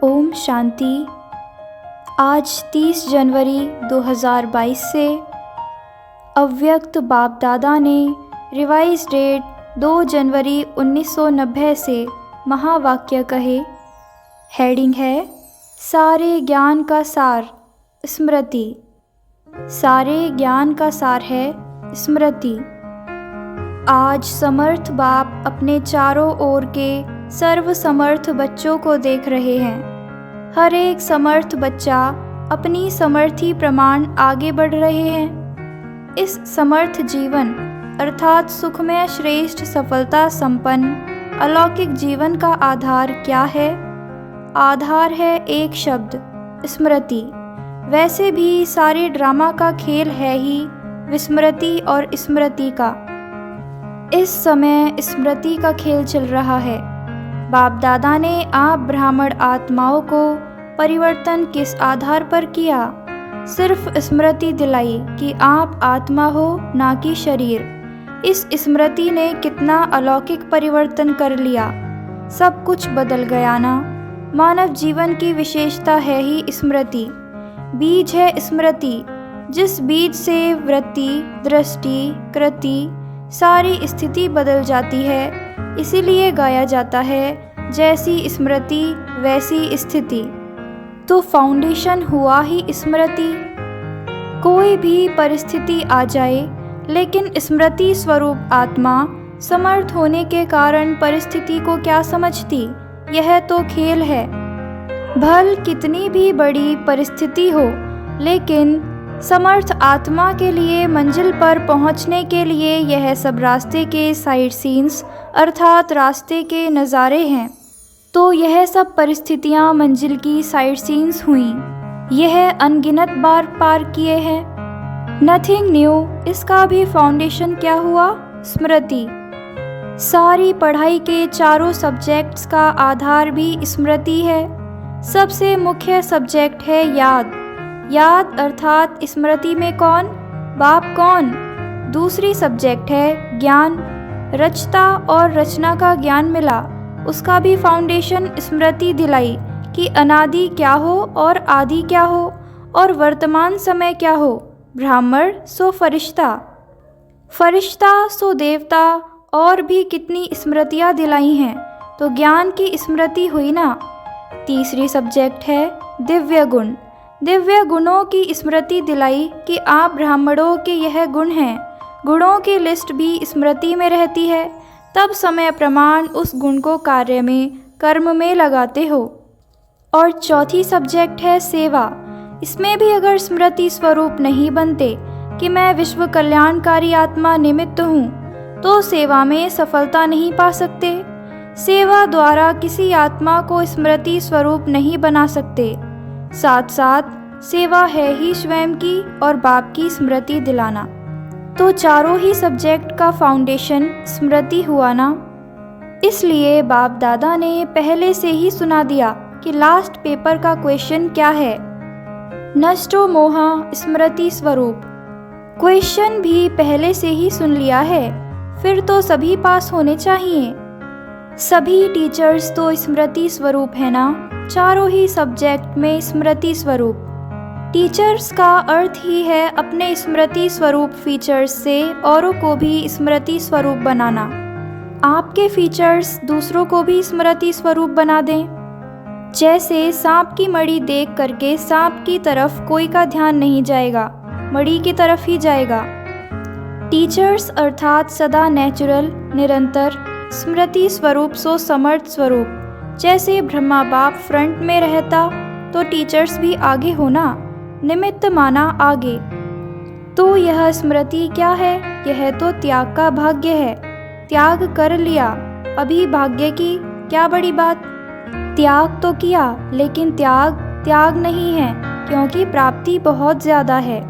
ओम शांति। आज 30 जनवरी 2022 से अव्यक्त बाप दादा ने रिवाइज डेट 2 जनवरी 1990 से महावाक्य कहे। हेडिंग है सारे ज्ञान का सार स्मृति। सारे ज्ञान का सार है स्मृति। आज समर्थ बाप अपने चारों ओर के सर्व समर्थ बच्चों को देख रहे हैं। हर एक समर्थ बच्चा अपनी समर्थी प्रमाण आगे बढ़ रहे हैं। इस समर्थ जीवन अर्थात सुखमय श्रेष्ठ सफलता संपन्न अलौकिक जीवन का आधार क्या है? आधार है एक शब्द स्मृति। वैसे भी सारे ड्रामा का खेल है ही विस्मृति और स्मृति का। इस समय स्मृति का खेल चल रहा है। बाप दादा ने आप ब्राह्मण आत्माओं को परिवर्तन किस आधार पर किया? सिर्फ स्मृति दिलाई कि आप आत्मा हो ना कि शरीर। इस स्मृति ने कितना अलौकिक परिवर्तन कर लिया। सब कुछ बदल गया ना। मानव जीवन की विशेषता है ही स्मृति। बीज है स्मृति। जिस बीज से वृत्ति, दृष्टि, कृति सारी स्थिति बदल जाती है। इसीलिए गाया जाता है जैसी स्मृति वैसी स्थिति। तो फाउंडेशन हुआ ही स्मृति। कोई भी परिस्थिति आ जाए लेकिन स्मृति स्वरूप आत्मा समर्थ होने के कारण परिस्थिति को क्या समझती? यह तो खेल है। भल कितनी भी बड़ी परिस्थिति हो लेकिन समर्थ आत्मा के लिए मंजिल पर पहुंचने के लिए यह सब रास्ते के साइड सीन्स अर्थात रास्ते के नज़ारे हैं। तो यह सब परिस्थितियां मंजिल की साइड सीन्स हुई। यह अनगिनत बार पार किए हैं। Nothing new. इसका भी फाउंडेशन क्या हुआ? स्मृति। सारी पढ़ाई के चारों सब्जेक्ट्स का आधार भी स्मृति है। सबसे मुख्य सब्जेक्ट है याद। याद अर्थात स्मृति में कौन? बाप कौन? दूसरी सब्जेक्ट है ज्ञान। रचता और रचना का ज्ञान मिला। उसका भी फाउंडेशन स्मृति दिलाई कि अनादि क्या हो और आदि क्या हो और वर्तमान समय क्या हो। ब्राह्मण सो फरिश्ता, फरिश्ता सो देवता और भी कितनी स्मृतियाँ दिलाई हैं। तो ज्ञान की स्मृति हुई ना। तीसरी सब्जेक्ट है दिव्य गुण। दिव्य गुणों की स्मृति दिलाई कि आप ब्राह्मणों के यह गुण हैं। गुणों की लिस्ट भी स्मृति में रहती है। तब समय प्रमाण उस गुण को कार्य में कर्म में लगाते हो। और चौथी सब्जेक्ट है सेवा। इसमें भी अगर स्मृति स्वरूप नहीं बनते कि मैं विश्व कल्याणकारी आत्मा निमित्त हूँ तो सेवा में सफलता नहीं पा सकते। सेवा द्वारा किसी आत्मा को स्मृति स्वरूप नहीं बना सकते। साथ साथ सेवा है ही स्वयं की और बाप की स्मृति दिलाना। तो चारों ही सब्जेक्ट का फाउंडेशन स्मृति हुआ ना। इसलिए बाप दादा ने पहले से ही सुना दिया कि लास्ट पेपर का क्वेश्चन क्या है। नष्टो मोहा स्मृति स्वरूप। क्वेश्चन भी पहले से ही सुन लिया है। फिर तो सभी पास होने चाहिए। सभी टीचर्स तो स्मृति स्वरूप है ना। चारों ही सब्जेक्ट में स्मृति स्वरूप। टीचर्स का अर्थ ही है अपने स्मृति स्वरूप फीचर्स से औरों को भी स्मृति स्वरूप बनाना। आपके फीचर्स दूसरों को भी स्मृति स्वरूप बना दें। जैसे सांप की मड़ी देख करके सांप की तरफ कोई का ध्यान नहीं जाएगा, मड़ी की तरफ ही जाएगा। टीचर्स अर्थात सदा नेचुरल निरंतर स्मृति स्वरूप सो समर्थ स्वरूप। जैसे ब्रह्मा बाप फ्रंट में रहता तो टीचर्स भी आगे होना, निमित्त माना आगे। तो यह स्मृति क्या है? यह तो त्याग का भाग्य है। त्याग कर लिया, अभी भाग्य की क्या बड़ी बात। त्याग तो किया लेकिन त्याग त्याग नहीं है क्योंकि प्राप्ति बहुत ज़्यादा है।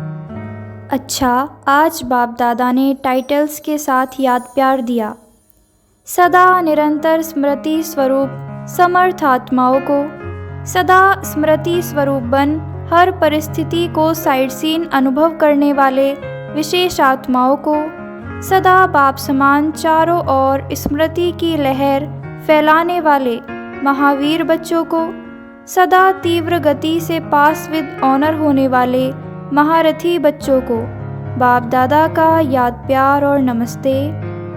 अच्छा, आज बाप दादा ने टाइटल्स के साथ याद प्यार दिया। सदा निरंतर स्मृति स्वरूप समर्थ आत्माओं को, सदा स्मृति स्वरूप बन हर परिस्थिति को साइड सीन अनुभव करने वाले विशेष आत्माओं को, सदा बाप समान चारों ओर स्मृति की लहर फैलाने वाले महावीर बच्चों को, सदा तीव्र गति से पास विद ऑनर होने वाले महारथी बच्चों को बाप दादा का याद प्यार और नमस्ते।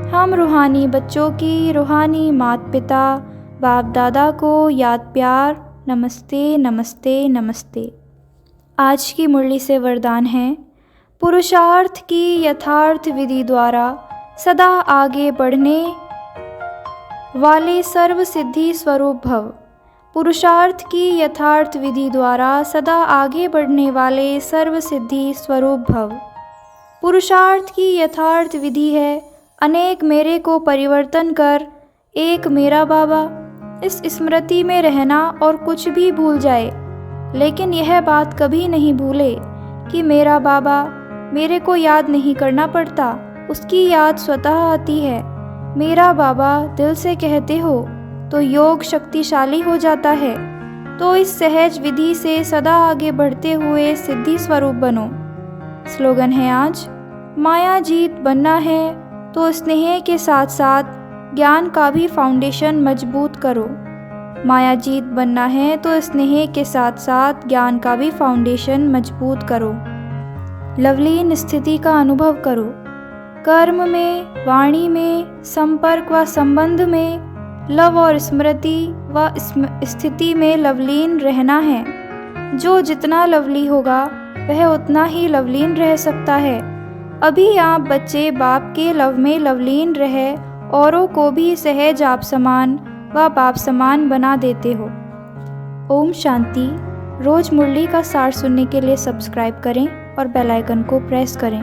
हम रूहानी बच्चों की रूहानी माता पिता बाप दादा को याद प्यार नमस्ते नमस्ते नमस्ते। आज की मुरली से वरदान है, पुरुषार्थ की यथार्थ विधि द्वारा सदा आगे बढ़ने वाले सर्व सिद्धि स्वरूप भव। पुरुषार्थ की यथार्थ विधि द्वारा सदा आगे बढ़ने वाले सर्व सिद्धि स्वरूप भव। पुरुषार्थ की यथार्थ विधि है, अनेक मेरे को परिवर्तन कर एक मेरा बाबा। इस स्मृति में रहना और कुछ भी भूल जाए, लेकिन यह बात कभी नहीं भूले कि मेरा बाबा। मेरे को याद नहीं करना पड़ता, उसकी याद स्वतः आती है। मेरा बाबा दिल से कहते हो तो योग शक्तिशाली हो जाता है। तो इस सहज विधि से सदा आगे बढ़ते हुए सिद्धि स्वरूप बनो। स्लोगन है आज, माया जीत बनना है तो स्नेह के साथ साथ ज्ञान का भी फाउंडेशन मजबूत करो। माया जीत बनना है तो स्नेह के साथ साथ ज्ञान का भी फाउंडेशन मजबूत करो। लवलीन स्थिति का अनुभव करो। कर्म में, वाणी में, संपर्क व संबंध में, लव और स्मृति व स्थिति में लवलीन रहना है। जो जितना लवली होगा वह उतना ही लवलीन रह सकता है। अभी आप बच्चे बाप के लव में लवलीन रहे औरों को भी सहज आप समान व बाप समान बना देते हो। ओम शांति। रोज मुरली का सार सुनने के लिए सब्सक्राइब करें और बेल आइकन को प्रेस करें।